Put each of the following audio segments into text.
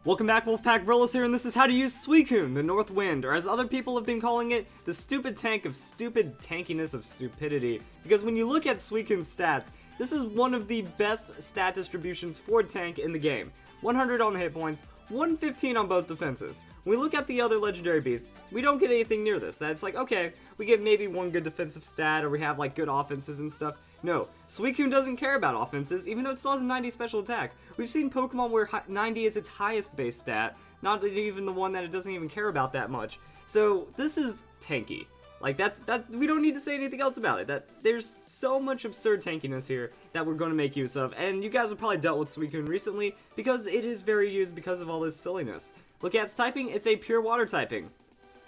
Welcome back, Wolfpack Verlis here, and this is how to use Suicune, the North Wind, or as other people have been calling it, the stupid tank of stupid tankiness of stupidity. Because when you look at Suicune's stats, this is one of the best stat distributions for tank in the game. 100 on the hit points, 115 on both defenses. When we look at the other legendary beasts, we don't get anything near this. That's like, okay, we get maybe one good defensive stat, or we have like good offenses and stuff. No, Suicune doesn't care about offenses, even though it still has a 90 special attack. We've seen Pokemon where 90 is its highest base stat, not even the one that it doesn't even care about that much. So this is tanky. Like we don't need to say anything else about it. There's so much absurd tankiness here that we're going to make use of, and you guys have probably dealt with Suicune recently because it is very used because of all this silliness. Look at its typing, it's a pure water typing.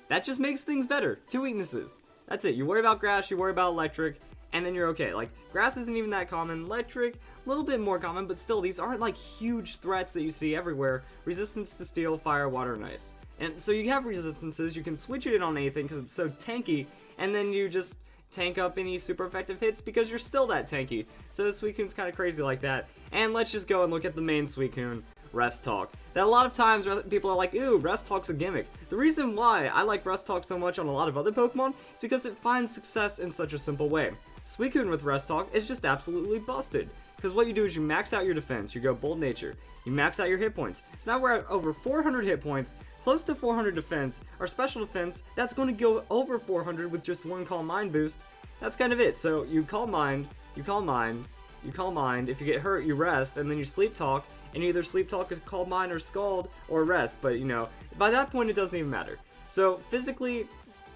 That just makes things better. 2 weaknesses. That's it. You worry about grass, you worry about electric, and then you're okay. Like, grass isn't even that common. Electric, a little bit more common, but still, these aren't like huge threats that you see everywhere. Resistance to steel, fire, water, and ice. And so you have resistances, you can switch it in on anything because it's so tanky, and then you just tank up any super effective hits because you're still that tanky. So Suicune's kind of crazy like that. And let's just go and look at the main Suicune, Rest Talk. That a lot of times people are like, ooh, Rest Talk's a gimmick. The reason why I like Rest Talk so much on a lot of other Pokemon is because it finds success in such a simple way. Suicune with Rest Talk is just absolutely busted. Because what you do is you max out your defense, you go Bold Nature, you max out your hit points. So now we're at over 400 hit points, close to 400 defense. Our special defense, that's going to go over 400 with just one Calm Mind boost. That's kind of it. So you Calm Mind, you Calm Mind, you Calm Mind. If you get hurt, you rest, and then you Sleep Talk, and you either Sleep Talk, Calm Mind, or Scald, or rest. But, you know, by that point, it doesn't even matter. So physically,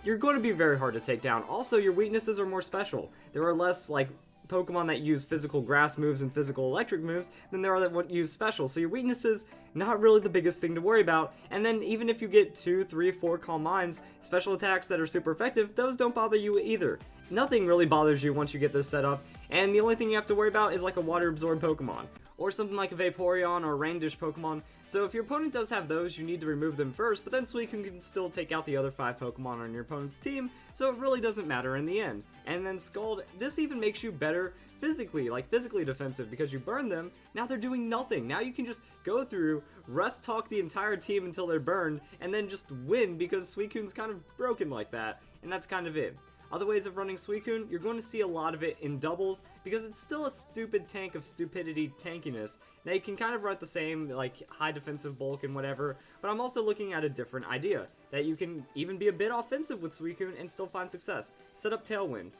you're going to be very hard to take down. Also, your weaknesses are more special. There are less, like, Pokemon that use physical grass moves and physical electric moves than there are that use special. So your weaknesses, not really the biggest thing to worry about. And then even if you get 2, 3, 4 Calm Minds, special attacks that are super effective, those don't bother you either. Nothing really bothers you once you get this set up, and the only thing you have to worry about is like a water absorbed Pokemon, or something like a Vaporeon or a Rain Dish Pokemon. So if your opponent does have those, you need to remove them first, but then Suicune can still take out the other 5 Pokemon on your opponent's team, so it really doesn't matter in the end. And then Scald, this even makes you better physically, like physically defensive, because you burn them, now they're doing nothing. Now you can just go through, Rest Talk the entire team until they're burned, and then just win because Suicune's kind of broken like that, and that's kind of it. Other ways of running Suicune, you're going to see a lot of it in doubles, because it's still a stupid tank of stupidity tankiness. Now you can kind of run the same, like, high defensive bulk and whatever, but I'm also looking at a different idea, that you can even be a bit offensive with Suicune and still find success. Set up Tailwind.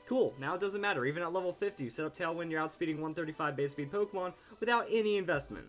Cool, now it doesn't matter, even at level 50, you set up Tailwind, you're outspeeding 135 base speed Pokemon without any investment.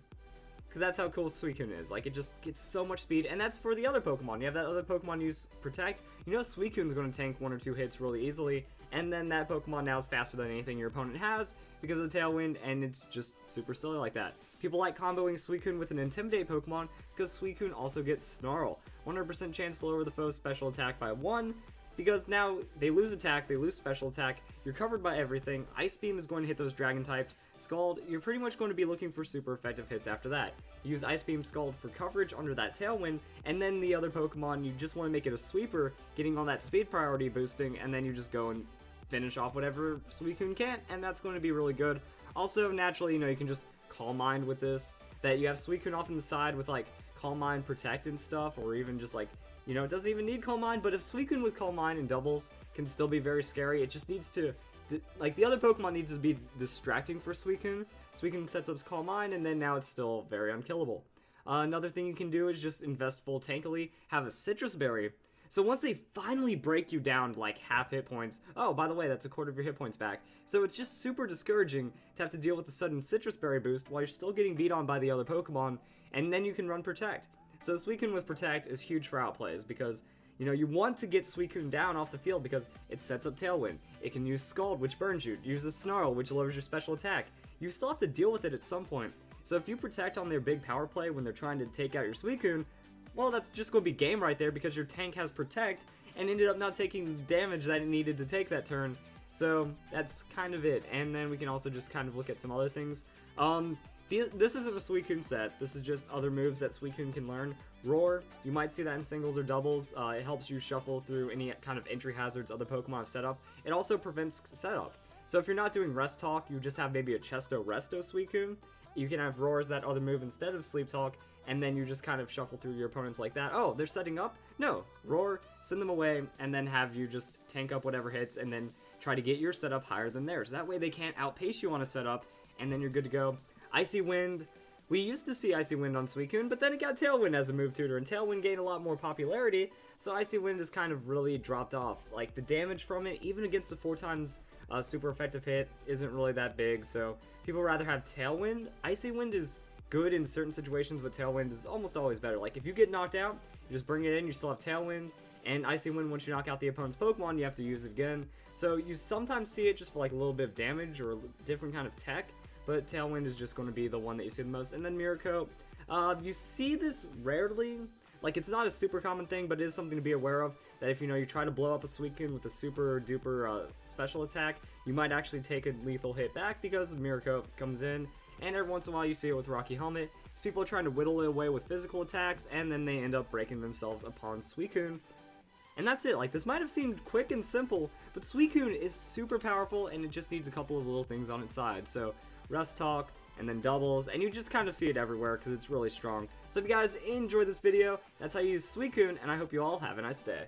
Because that's how cool Suicune is. Like, it just gets so much speed, and that's for the other Pokemon. You have that other Pokemon use Protect. You know Suicune's going to tank 1 or 2 hits really easily, and then that Pokemon now is faster than anything your opponent has because of the Tailwind, and it's just super silly like that. People like comboing Suicune with an Intimidate Pokemon because Suicune also gets Snarl. 100% chance to lower the foe's special attack by 1, because now they lose attack, they lose special attack, you're covered by everything. Ice Beam is going to hit those dragon types. Scald, you're pretty much going to be looking for super effective hits after that. You use Ice Beam, Scald for coverage under that Tailwind, and then the other Pokemon, you just want to make it a sweeper, getting all that speed priority boosting, and then you just go and finish off whatever Suicune can't, and that's going to be really good. Also, naturally, you know, you can just Calm Mind with this, that you have Suicune off on the side with like Calm Mind, Protect and stuff, or even just like, you know, it doesn't even need Calm Mind, but if Suicune with Calm Mind and doubles can still be very scary, it just needs to, like, the other Pokemon needs to be distracting for Suicune. Suicune sets up Calm Mind, and then now it's still very unkillable. Another thing you can do is just invest full tankily, have a Citrus Berry. So once they finally break you down to like half hit points, oh, by the way, that's a quarter of your hit points back. So it's just super discouraging to have to deal with the sudden Citrus Berry boost while you're still getting beat on by the other Pokemon, and then you can run Protect. So Suicune with Protect is huge for outplays because, you know, you want to get Suicune down off the field because it sets up Tailwind. It can use Scald, which burns you. It uses Snarl, which lowers your special attack. You still have to deal with it at some point. So if you Protect on their big power play when they're trying to take out your Suicune, well, that's just going to be game right there because your tank has Protect and ended up not taking the damage that it needed to take that turn. So that's kind of it. And then we can also just kind of look at some other things. This isn't a Suicune set, this is just other moves that Suicune can learn. Roar, you might see that in singles or doubles. It helps you shuffle through any kind of entry hazards other Pokemon have set up. It also prevents setup. So if you're not doing Rest Talk, you just have maybe a Chesto Resto Suicune. You can have Roar as that other move instead of Sleep Talk, and then you just kind of shuffle through your opponents like that. Oh, they're setting up? No. Roar, send them away, and then have you just tank up whatever hits, and then try to get your setup higher than theirs. That way they can't outpace you on a setup, and then you're good to go. Icy Wind. We used to see Icy Wind on Suicune, but then it got Tailwind as a move tutor, and Tailwind gained a lot more popularity, so Icy Wind has kind of really dropped off. Like, the damage from it, even against a 4 times super effective hit, isn't really that big, so people rather have Tailwind. Icy Wind is good in certain situations, but Tailwind is almost always better. Like, if you get knocked out, you just bring it in, you still have Tailwind, and Icy Wind, once you knock out the opponent's Pokemon, you have to use it again. So you sometimes see it just for like a little bit of damage or a different kind of tech, but Tailwind is just going to be the one that you see the most. And then Miracle, you see this rarely. Like, it's not a super common thing, but it is something to be aware of, that if, you know, you try to blow up a Suicune with a super duper special attack, you might actually take a lethal hit back because Miracle comes in, and every once in a while you see it with Rocky Helmet. So people are trying to whittle it away with physical attacks, and then they end up breaking themselves upon Suicune. And that's it. Like, this might have seemed quick and simple, but Suicune is super powerful, and it just needs a couple of little things on its side. So, Rest Talk, and then doubles, and you just kind of see it everywhere because it's really strong. So if you guys enjoyed this video, that's how you use Suicune, and I hope you all have a nice day.